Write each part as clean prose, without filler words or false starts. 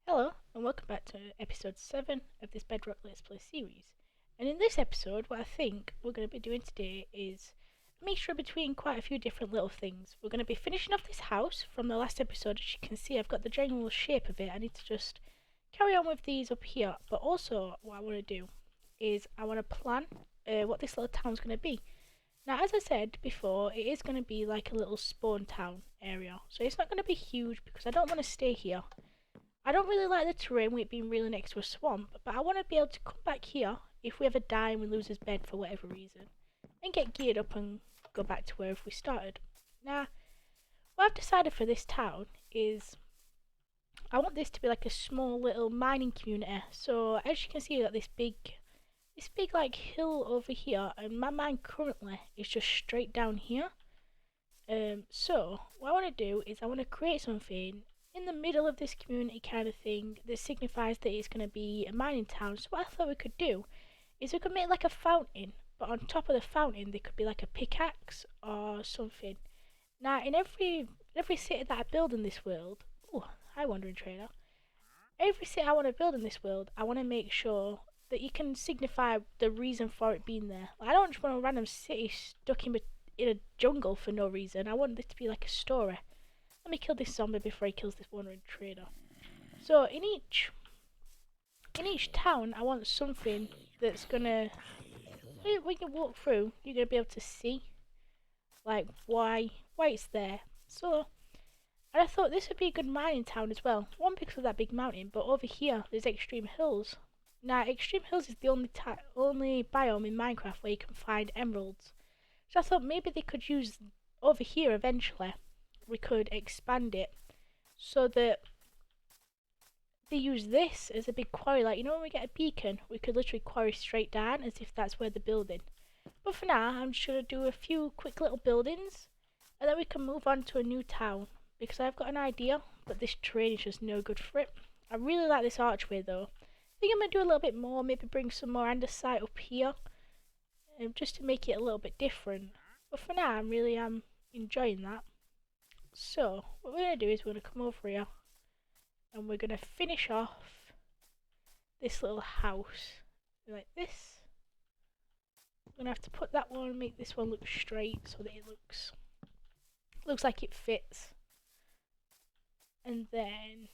Hello, and welcome back to episode 7 of this Bedrock Let's Play series. And in this episode, what I think we're going to be doing today is a mixture between quite a few different little things. We're going to be finishing off this house from the last episode. As you can see, I've got the general shape of it. I need to just carry on with these up here. But also, what I want to do is I want to plan what this little town's going to be. Now, as I said before, it is going to be like a little spawn town area. So it's not going to be huge because I don't want to stay here. I don't really like the terrain with it being really next to a swamp, but I want to be able to come back here if we ever die and we lose his bed for whatever reason, and get geared up and go back to wherever we started. Now, what I've decided for this town is I want this to be like a small little mining community. So as you can see, we've got this big like hill over here, and my mine currently is just straight down here. So what I want to do is I want to create something in the middle of this community kind of thing that signifies that it's going to be a mining town. So what I thought we could do is we could make like a fountain, but on top of the fountain there could be like a pickaxe or something. Now in every city that I build in this world, oh, hi wandering trader. Every city I want to build in this world, I want to make sure that you can signify the reason for it being there. I don't just want a random city stuck in a jungle for no reason. I want this to be like a story. Let me kill this zombie before he kills this wandering trader. So in each town, I want something that's gonna, when you walk through, you're gonna be able to see like why it's there. So, and I thought this would be a good mining town as well. One, because of that big mountain, but over here there's extreme hills. Now extreme hills is the only biome in Minecraft where you can find emeralds. So I thought maybe they could use over here eventually. We could expand it so that they use this as a big quarry. Like, you know, when we get a beacon, we could literally quarry straight down as if that's where they're building. But for now, I'm just going to do a few quick little buildings, and then we can move on to a new town, because I've got an idea, but this terrain is just no good for it. I really like this archway though. I think I'm going to do a little bit more, maybe bring some more andesite up here, just to make it a little bit different. But for now, I'm really enjoying that. So, what we're going to do is we're going to come over here and we're going to finish off this little house like this. We're going to have to put that one, make this one look straight so that it looks like it fits. And then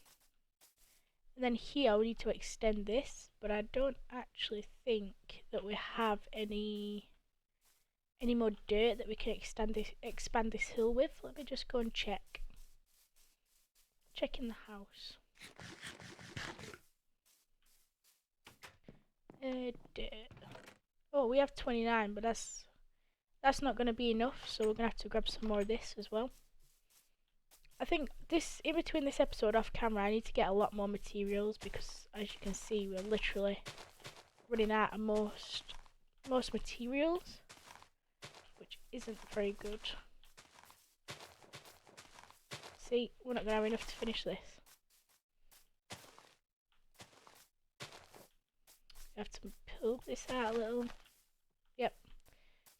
here we need to extend this, but I don't actually think that we have any more dirt that we can expand this hill with. Let me just go and check in the house. Dirt. Oh, we have 29, but that's not going to be enough, so we're going to have to grab some more of this as well. I think in between this episode off camera, I need to get a lot more materials, because as you can see, we're literally running out of most materials, which isn't very good. See, we're not going to have enough to finish this. I have to pull this out a little. Yep.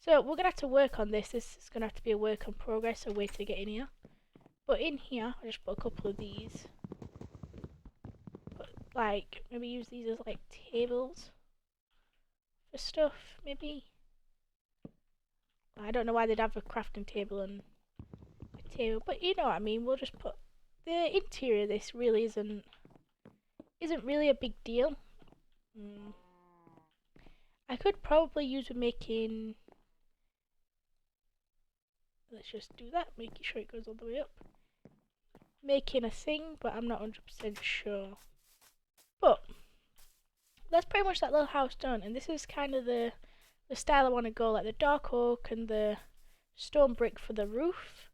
So we're going to have to work on this. This is going to have to be a work in progress, a way to get in here. But in here, I just put a couple of these. But like, maybe use these as like tables for stuff, maybe. I don't know why they'd have a crafting table and a table, but you know what I mean. We'll just put the interior of this really isn't really a big deal. I could probably use for making. Let's just do that, making sure it goes all the way up. Making a thing, but I'm not 100% sure. But that's pretty much that little house done, and this is kind of the style I want to go, like the dark oak and the stone brick for the roof.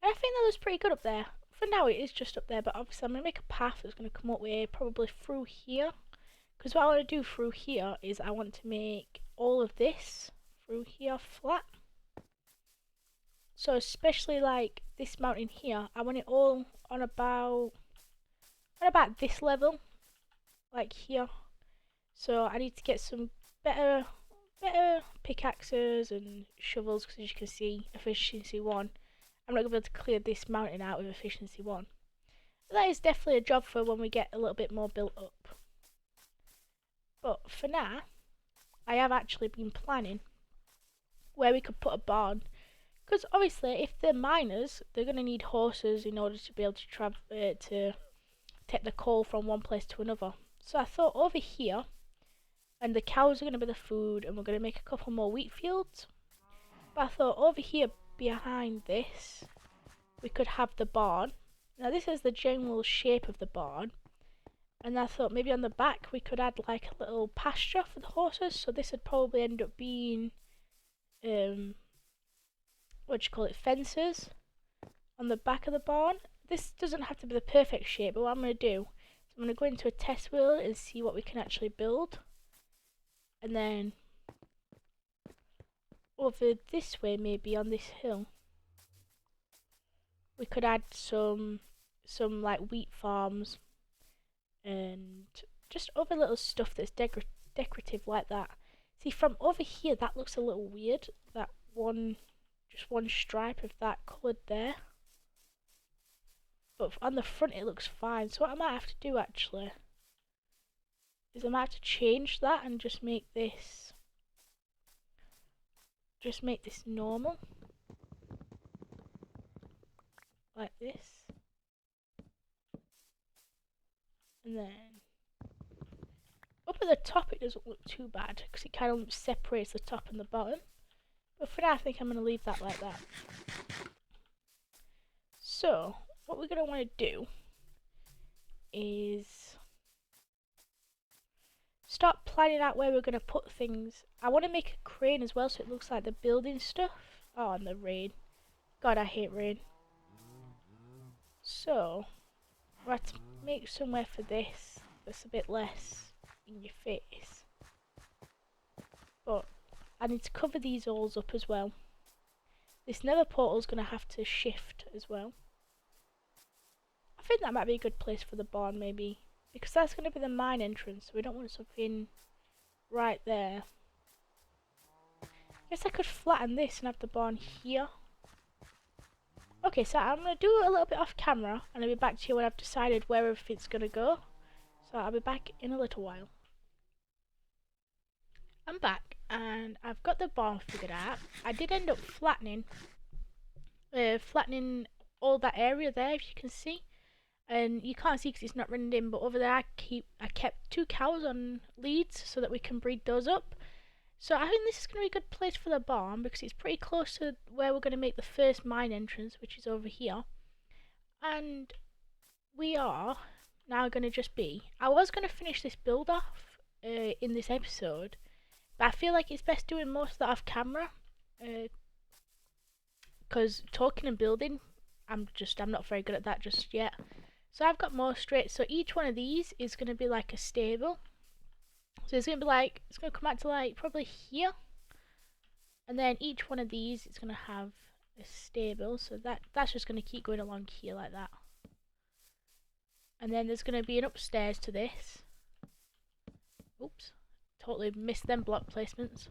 And I think that looks pretty good up there. For now it is just up there, but obviously I'm going to make a path that's going to come up way probably through here. Because what I want to do through here is I want to make all of this through here flat. So especially like this mountain here, I want it all on about this level, like here. So I need to get some better pickaxes and shovels, because as you can see, efficiency 1. I'm not going to be able to clear this mountain out with efficiency 1. That is definitely a job for when we get a little bit more built up. But for now, I have actually been planning where we could put a barn. Because obviously, if they're miners, they're going to need horses in order to be able to travel to take the coal from one place to another. So I thought over here, and the cows are going to be the food, and we're going to make a couple more wheat fields. But I thought over here behind this, we could have the barn. Now this is the general shape of the barn. And I thought maybe on the back we could add like a little pasture for the horses. So this would probably end up being, fences on the back of the barn. This doesn't have to be the perfect shape, but what I'm going to do is I'm going to go into a test wheel and see what we can actually build. And then over this way, maybe on this hill, we could add some like wheat farms and just other little stuff that's decorative like that. See, from over here that looks a little weird, that just one stripe of that coloured there, but on the front it looks fine. So what I might have to do actually is I might have to change that and just make this normal, like this. And then up at the top it doesn't look too bad because it kind of separates the top and the bottom. But for now I think I'm going to leave that like that. So what we're going to want to do is start planning out where we're going to put things. I want to make a crane as well so it looks like the building stuff. Oh, and the rain. God, I hate rain. So we'll have to make somewhere for this that's a bit less in your face. But I need to cover these holes up as well. This nether portal is going to have to shift as well. I think that might be a good place for the barn maybe, because that's going to be the mine entrance, so we don't want something right there. I guess I could flatten this and have the barn here. Okay, so I'm going to do a little bit off camera and I'll be back to you when I've decided where everything's going to go. So I'll be back in a little while. I'm back and I've got the barn figured out. I did end up flattening all that area there, if you can see. And you can't see because it's not rendered in, but over there I kept 2 cows on leads so that we can breed those up. So I think this is going to be a good place for the barn because it's pretty close to where we're going to make the first mine entrance, which is over here. And we are now going to just be... I was going to finish this build off in this episode, but I feel like it's best doing most of that off camera. Because talking and building, I'm not very good at that just yet. So I've got more straight. So each one of these is going to be like a stable. So it's going to be like, it's going to come out to like probably here. And then each one of these is going to have a stable. So that's just going to keep going along here like that. And then there's going to be an upstairs to this. Oops. Totally missed them block placements.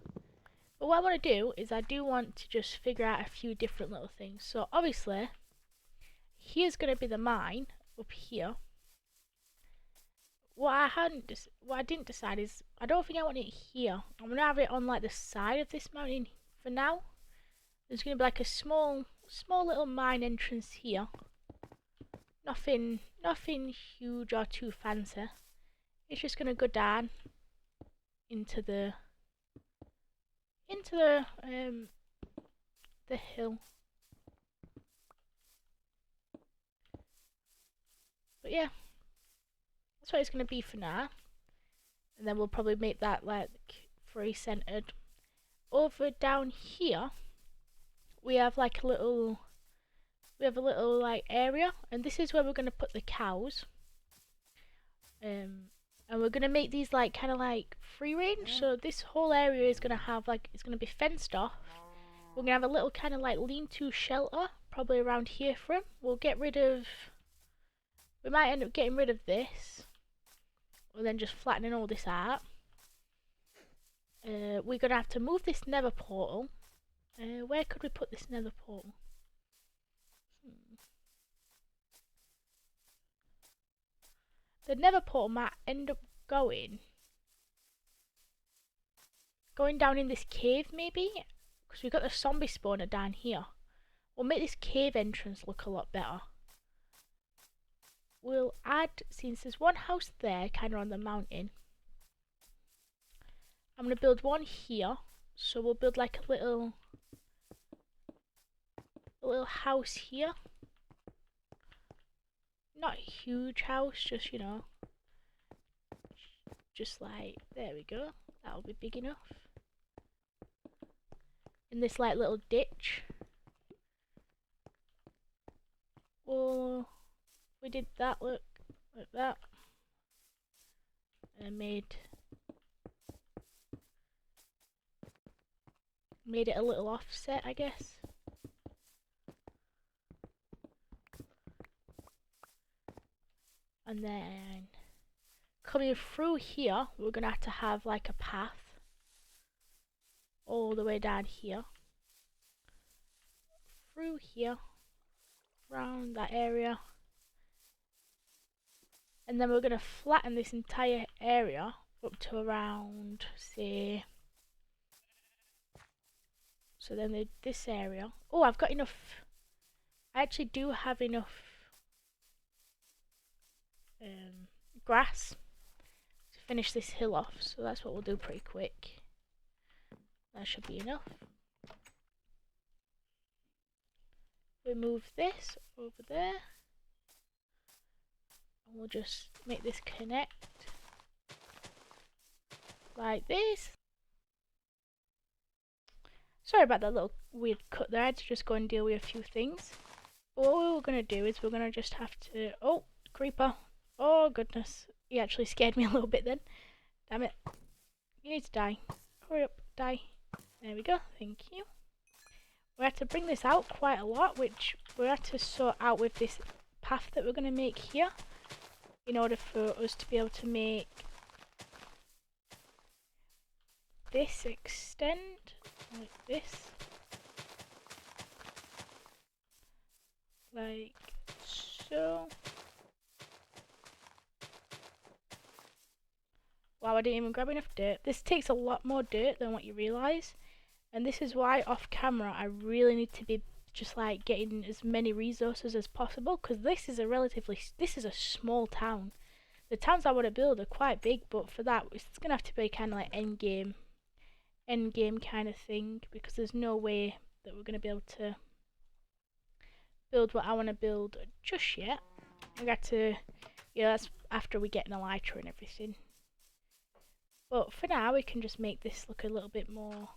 But what I want to do is I do want to just figure out a few different little things. So obviously, here's going to be the mine up here. What I didn't decide is I don't think I want it here. I'm going to have it on like the side of this mountain for now. There's going to be like a small little mine entrance here. Nothing huge or too fancy. It's just going to go down into the hill. But yeah, that's what it's going to be for now. And then we'll probably make that like free centered. Over down here, we have like a little like area, and this is where we're going to put the cows. And we're going to make these like kind of like free range. So this whole area is going to have like, it's going to be fenced off. We're going to have a little kind of like lean-to shelter probably around here for them. We might end up getting rid of this, or then just flattening all this out. We're going to have to move this nether portal. Where could we put this nether portal? the nether portal might end up going down in this cave maybe, because we've got the zombie spawner down here. We'll make this cave entrance look a lot better. We'll add, since there's one house there kind of on the mountain, I'm going to build one here. So we'll build like a little house here. Not a huge house, just, you know, just like, there we go. That'll be big enough. In this like little ditch. Oh, we did that, look, like that. And I made it a little offset, I guess. And then coming through here, we're gonna have to have like a path all the way down here, through here, around that area, and then we're gonna flatten this entire area up to around, say, so then this area. Oh, I've got enough. I actually do have enough grass to finish this hill off, so that's what we'll do pretty quick. That should be enough. We move this over there, and we'll just make this connect like this. Sorry about that little weird cut there. I had to just go and deal with a few things. But what we're going to do is we're going to just have to... Oh, creeper. Oh, goodness. He actually scared me a little bit then. Damn it. You need to die. Hurry up. Die. There we go. Thank you. We have to bring this out quite a lot, which we have to sort out with this path that we're going to make here, in order for us to be able to make this extend like this, like so. Wow, I didn't even grab enough dirt. This takes a lot more dirt than what you realise, and this is why off camera I really need to be just like getting as many resources as possible, because this is a small town. The towns I want to build are quite big, but for that it's gonna have to be kind of like end game kind of thing, because there's no way that we're gonna be able to build what I want to build just yet. I got to, you know, that's after we get an elytra and everything. But for now, we can just make this look a little bit more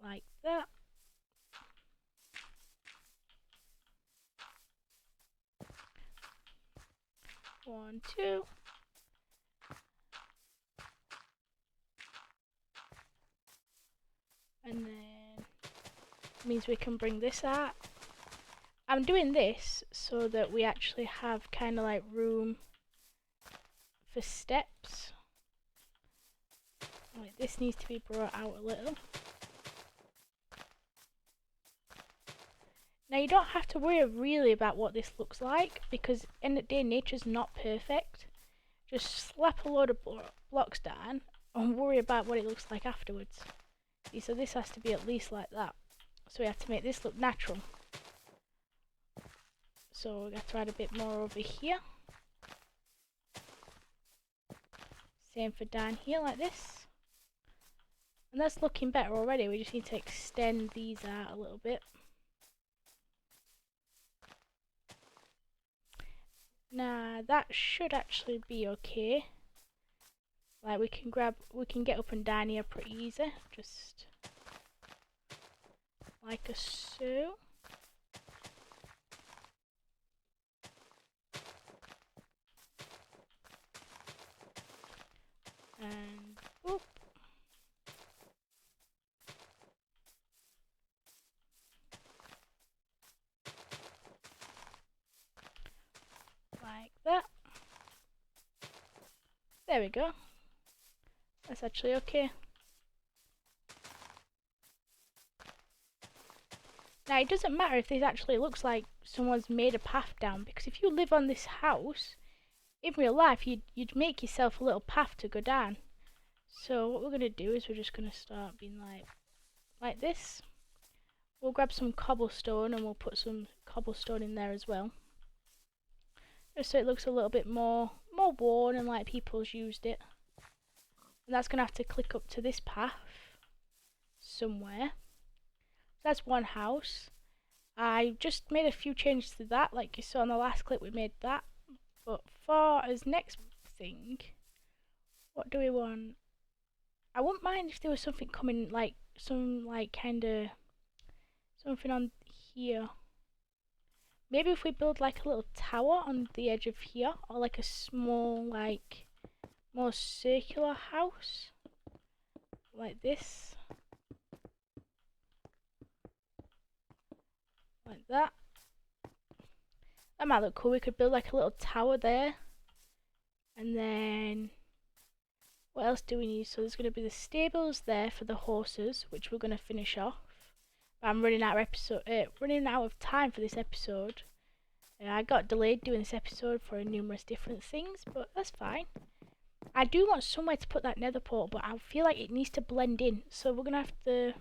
like that. One, two. And then means we can bring this out. I'm doing this so that we actually have kind of like room for steps. Like this needs to be brought out a little. Now you don't have to worry really about what this looks like, because in the day nature's not perfect. Just slap a load of blocks down and worry about what it looks like afterwards. See, so this has to be at least like that. So we have to make this look natural. So we have to add a bit more over here. Same for down here like this. And that's looking better already. We just need to extend these out a little bit. Now that should actually be okay. Like we can get up and down here pretty easy. Just like a so. And whoop. Like that. There we go. That's actually okay. Now, it doesn't matter if this actually looks like someone's made a path down, because if you live on this house, in real life, you'd make yourself a little path to go down. So what we're going to do is we're just going to start being like this. We'll grab some cobblestone and we'll put some cobblestone in there as well. Just so it looks a little bit more worn and like people's used it. And that's going to have to click up to this path somewhere. That's one house. I just made a few changes to that, like you saw in the last clip we made that. But for as next thing, what do we want? I wouldn't mind if there was something coming, like some kinda something on here. Maybe if we build like a little tower on the edge of here, or like a small, like more circular house, like this, like that. That might look cool. We could build like a little tower there, and then what else do we need? So there's going to be the stables there for the horses, which we're going to finish off. But I'm running out of time for this episode. I got delayed doing this episode for numerous different things, but that's fine. I do want somewhere to put that nether portal, but I feel like it needs to blend in. So we're gonna have the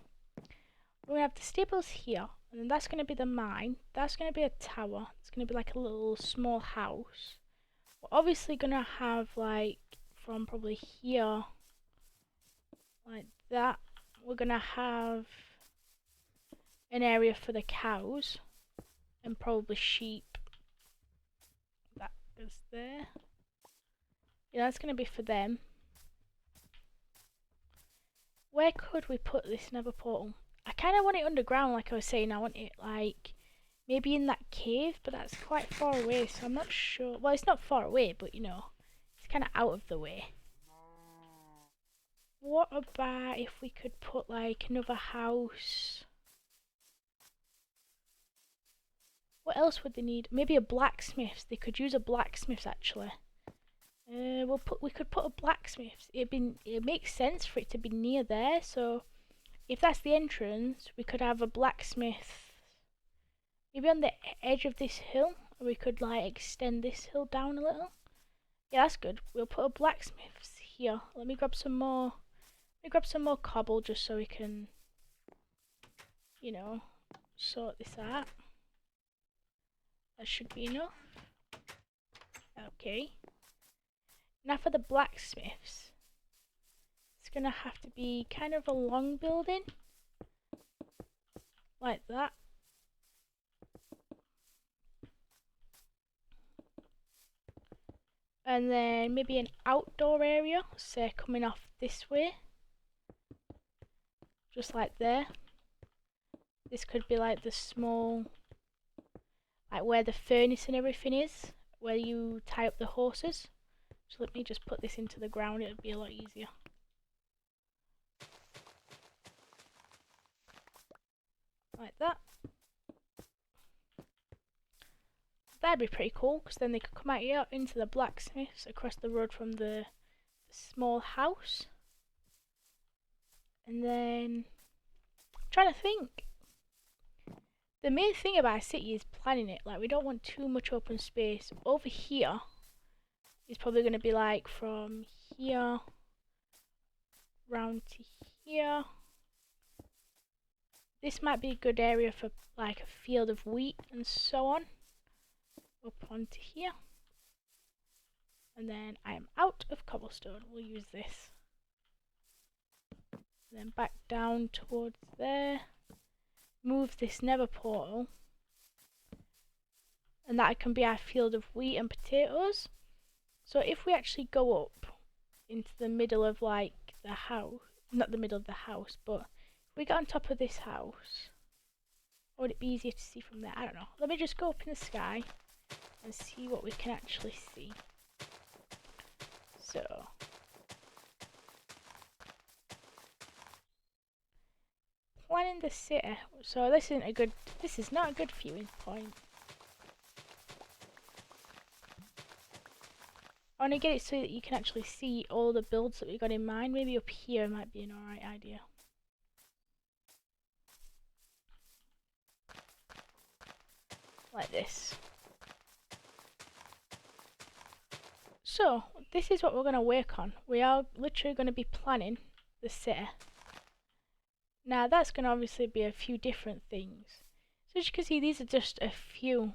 stables here, and then that's gonna be the mine. That's gonna be a tower. It's gonna be like a little small house. We're obviously gonna have like from probably here, like that. We're gonna have an area for the cows and probably sheep. That is there. Yeah, that's gonna be for them. Where could we put this nether portal? I kind of want it underground, like I was saying. I want it like maybe in that cave, but that's quite far away, so I'm not sure. Well, it's not far away, but you know, it's kind of out of the way. What about if we could put like another house? What else would they need? Maybe a blacksmith's. They could use a blacksmith's actually. We could put a blacksmith's. It makes sense for it to be near there. So if that's the entrance, we could have a blacksmith. Maybe on the edge of this hill, or we could like extend this hill down a little. Yeah, that's good. We'll put a blacksmith's here. Let me grab some more. Let me grab some more cobble just so we can, you know, sort this out. That should be enough. Okay. Now for the blacksmiths. It's gonna have to be kind of a long building. Like that. And then maybe an outdoor area, say coming off this way. Just like there. This could be like the small, like where the furnace and everything is, where you tie up the horses. So let me just put this into the ground, it'll be a lot easier. Like that. That'd be pretty cool, because then they could come out here into the blacksmiths across the road from the small house. And then, I'm trying to think. The main thing about a city is planning it. Like, we don't want too much open space. Over here is probably going to be like from here round to here. This might be a good area for like a field of wheat and so on. Up onto here. And then I am out of cobblestone. We'll use this. And then back down towards there. Move this nether portal. And that can be our field of wheat and potatoes. So if we actually go up into the middle of like the house, not the middle of the house, but if we get on top of this house, or would it be easier to see from there? I don't know. Let me just go up in the sky and see what we can actually see. So planning the city. So this is not a good viewing point. I want to get it so that you can actually see all the builds that we got in mind. Maybe up here might be an alright idea. this. So, this is what we're going to work on. We are literally going to be planning the city. Now, that's going to obviously be a few different things. So as you can see, these are just a few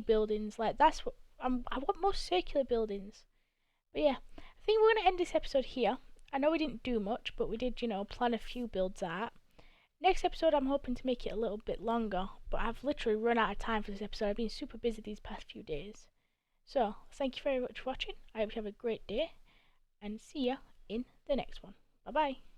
buildings. Like, that's what I want more circular buildings. But yeah, I think we're going to end this episode here. I know we didn't do much, but we did, plan a few builds out. Next episode, I'm hoping to make it a little bit longer, but I've literally run out of time for this episode. I've been super busy these past few days. So, thank you very much for watching. I hope you have a great day, and see ya in the next one. Bye bye.